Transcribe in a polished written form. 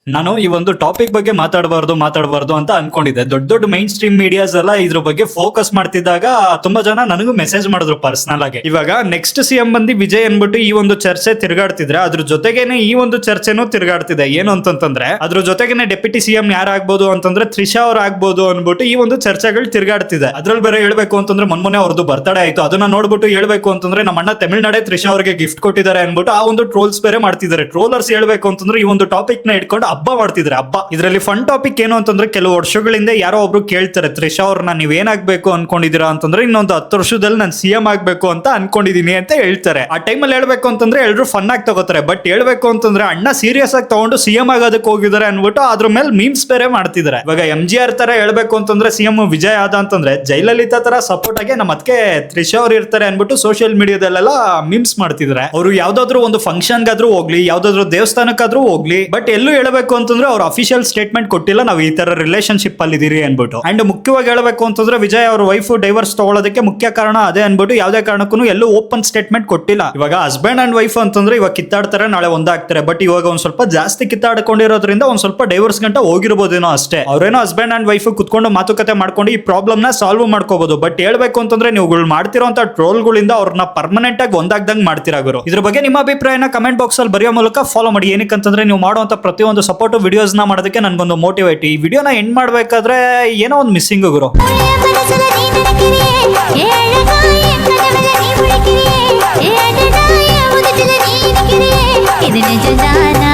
ನಾನು ಈ ಒಂದು ಟಾಪಿಕ್ ಬಗ್ಗೆ ಮಾತಾಡಬಾರ್ದು ಅಂತ ಅನ್ಕೊಂಡಿದ್ದೆ. ದೊಡ್ಡ ಮೈನ್ ಸ್ಟ್ರೀಮ್ ಮೀಡಿಯಾಸ್ ಎಲ್ಲ ಇದ್ರ ಬಗ್ಗೆ ಫೋಕಸ್ ಮಾಡ್ತಿದ್ದಾಗ ತುಂಬಾ ಜನ ನನಗೂ ಮೆಸೇಜ್ ಮಾಡಿದ್ರು ಪರ್ಸನಲ್ ಆಗಿ. ಇವಾಗ ನೆಕ್ಸ್ಟ್ ಸಿಎಂ ಬಂದು ವಿಜಯ್ ಅನ್ಬಿಟ್ಟು ಈ ಒಂದು ಚರ್ಚೆ ತಿರ್ಗಾಡ್ತಿದ್ರೆ ಅದ್ರ ಜೊತೆಗೇನೆ ಈ ಒಂದು ಚರ್ಚೆನೂ ತಿರ್ಗಾಡ್ತಿದೆ. ಏನು ಅಂತಂದ್ರೆ ಅದ್ರ ಜೊತೆಗೇನೆ ಡೆಪ್ಯೂಟಿ ಸಿಎಂ ಯಾರಾಗ್ಬೋದು ಅಂತಂದ್ರೆ ತ್ರಿಷಾ ಅವ್ರು ಆಗ್ಬೋದು ಅನ್ಬಿಟ್ಟು ಈ ಒಂದು ಚರ್ಚೆಗಳು ತಿರ್ಗಾಡ್ತಿದೆ. ಅದ್ರಲ್ಲಿ ಬೇರೆ ಹೇಳ್ಬೇಕು ಅಂತಂದ್ರೆ ಮೊನ್ನೆ ಅವ್ರದ್ದು ಬರ್ತಡೇ ಆಯ್ತು. ಅದನ್ನ ನೋಡ್ಬಿಟ್ಟು ಹೇಳ್ಬೇಕು ಅಂತಂದ್ರೆ ನಮ್ಮ ಅಣ್ಣ ತಮಿಳ್ನಾಡೆ ತ್ರಿಷಾ ಅವರಿಗೆ ಗಿಫ್ಟ್ ಕೊಟ್ಟಿದ್ದಾರೆ ಅನ್ಬಿಟ್ಟು ಆ ಒಂದು ಟ್ರೋಲ್ಸ್ ಬೇರೆ ಮಾಡ್ತಿದ್ದಾರೆ. ಟ್ರೋಲರ್ಸ್ ಹೇಳ್ಬೇಕು ಅಂತಂದ್ರೆ ಈ ಒಂದು ಟಾಪಿಕ್ ನ ಇಟ್ಕೊಂಡು ಹಬ್ಬ ಮಾಡ್ತಿದ್ರೆ. ಹಬ್ಬ ಇದರಲ್ಲಿ ಫನ್ ಟಾಪಿಕ್ ಏನು ಅಂತಂದ್ರೆ ಕೆಲವು ವರ್ಷಗಳಿಂದ ಯಾರೋ ಒಬ್ರು ಕೇಳ್ತಾರೆ, ತ್ರಿಷಾ ಅವ್ರನ್ನ ನೀವ್ ಏನಾಗ್ಬೇಕು ಅನ್ಕೊಂಡಿದೀರಾ ಅಂತಂದ್ರೆ ಇನ್ನೊಂದು 10 ವರ್ಷದಲ್ಲಿ ನಾನು ಸಿಎಂ ಆಗ್ಬೇಕು ಅಂತ ಅನ್ಕೊಂಡಿದೀನಿ ಅಂತ ಹೇಳ್ತಾರೆ. ಆ ಟೈಮಲ್ಲಿ ಹೇಳ್ಬೇಕು ಅಂತಂದ್ರೆ ಎಲ್ರು ಫನ್ ಆಗಿ ತಗೋತಾರೆ. ಬಟ್ ಹೇಳ್ಬೇಕು ಅಂತಂದ್ರೆ ಅಣ್ಣ ಸೀರಿಯಸ್ ಆಗಿ ತಗೊಂಡು ಸಿಎಂ ಆಗೋದಕ್ಕೆ ಹೋಗಿದ್ದಾರೆ ಅನ್ಬಿಟ್ಟು ಅದ್ರ ಮೇಲೆ ಮೀಮ್ಸ್ ಬೇರೆ ಮಾಡ್ತಿದ್ದಾರೆ. ಇವಾಗ MGR ತರ ಹೇಳ್ಬೇಕು ಅಂತಂದ್ರೆ ಸಿಎಂ ವಿಜಯ್ ಆದ ಅಂತಂದ್ರೆ ಜಯಲಲಿತಾ ತರ ಸಪೋರ್ಟ್ ಆಗಿ ನಮ್ಮ ಅದಕ್ಕೆ ತ್ರಿಷಾ ಅವ್ರು ಇರ್ತಾರೆ ಅನ್ಬಿಟ್ಟು ಸೋಷಿಯಲ್ ಮೀಡಿಯಾದಲ್ಲೆಲ್ಲ ಮೀಮ್ಸ್ ಮಾಡ್ತಿದ್ದಾರೆ. ಅವರು ಯಾವ್ದಾದ್ರು ಒಂದು ಫಂಕ್ಷನ್ ಗಾದ್ರೂ ಹೋಗ್ಲಿ, ಯಾವ್ದಾದ್ರು ದೇವಸ್ಥಾನಕ್ಕಾದ್ರೂ ಹೋಗ್ಲಿ, ಬಟ್ ಎಲ್ಲೂ ಹೇಳ್ಬೇಕು ಅಂತಂದ್ರೆ ಅವ್ರ ಅಫಿಷಿಯಲ್ ಸ್ಟೇಟ್ಮೆಂಟ್ ಕೊಟ್ಟಿಲ್ಲ ನಾವು ಈ ತರ ರಿಲೇಶನ್ಶಿಪ್ ಅಲ್ಲಿ ಇದೀರಿ ಅನ್ಬಿಟ್ಟು. ಅಂಡ್ ಮುಖ್ಯವಾಗಿ ಹೇಳ್ಬೇಕು ಅಂತಂದ್ರೆ ವಿಜಯ್ ಅವ್ರ ವೈಫ್ ಡೈವರ್ಸ್ ತಗೊಳ್ಳೋದಕ್ಕೆ ಮುಖ್ಯ ಕಾರಣ ಅದೇ ಅನ್ಬಿಟ್ಟು ಯಾವ್ದೇ ಕಾರಣಕ್ಕೂ ಎಲ್ಲೂ ಓಪನ್ ಸ್ಟೇಟ್ಮೆಂಟ್ ಕೊಟ್ಟಿಲ್ಲ. ಇವಾಗ ಹಸ್ಬೆಂಡ್ ಅಂಡ್ ವೈಫ್ ಅಂತಂದ್ರೆ ಇವಾಗ ಕಿತ್ತಾಡ್ತಾರೆ, ನಾಳೆ ಒಂದಾಗ್ತಾರೆ. ಬಟ್ ಇವಾಗ ಒಂದ್ ಸ್ವಲ್ಪ ಜಾಸ್ತಿ ಕಿತ್ತಾಡ್ಕೊಂಡಿರೋದ್ರಿಂದ ಒಂದ್ ಸ್ವಲ್ಪ ಡೈವರ್ಸ್ ಗಂಟ ಹೋಗಿರ್ಬೋದೇನೋ ಅಷ್ಟೇ. ಅವ್ರೇನೋ ಹಸ್ಬೆಂಡ್ ಅಂಡ್ ವೈಫ್ ಕುತ್ಕೊಂಡು ಮಾತುಕತೆ ಮಾಡ್ಕೊಂಡು ಈ ಪ್ರಾಬ್ಲಮ್ ನ ಸಾಲ್ವ್ ಮಾಡ್ಕೋಬಹುದು. ಬಟ್ ಹೇಳ್ಬೇಕು ಅಂತಂದ್ರೆ ನೀವುಗಳು ಮಾಡ್ತಿರೋಂತ ಟ್ರೋಲ್ಗಳಿಂದ ಅವ್ರನ್ನ ಪರ್ಮನೆಂಟ್ ಆಗಿ ಒಂದಾಗ್ದಂಗ್ ಮಾಡ್ತಿರಾ ಗುರು. ಇದ್ರ ಬಗ್ಗೆ ನಿಮ್ಮ ಅಭಿಪ್ರಾಯನ ಕಮೆಂಟ್ ಬಾಕ್ಸ್ ಅಲ್ಲಿ ಬರೆಯೋ ಮೂಲಕ ಫಾಲೋ ಮಾಡಿ. ಏನಕ್ಕಂತಂದ್ರೆ ನೀವು ಮಾಡುವಂತ ಪ್ರತಿಯೊಂದು ಸಪೋರ್ಟ್ ವಿಡಿಯೋಸ್ ನ ಮಾಡೋದಕ್ಕೆ ನನ್ಗೊಂದು ಮೋಟಿವೇಟ್. ಈ ವಿಡಿಯೋನ ಎಂಡ್ ಮಾಡ್ಬೇಕಾದ್ರೆ ಏನೋ ಒಂದು ಮಿಸ್ಸಿಂಗ್ ಗುರು. ಇದು ನಿಜ ಜಾನ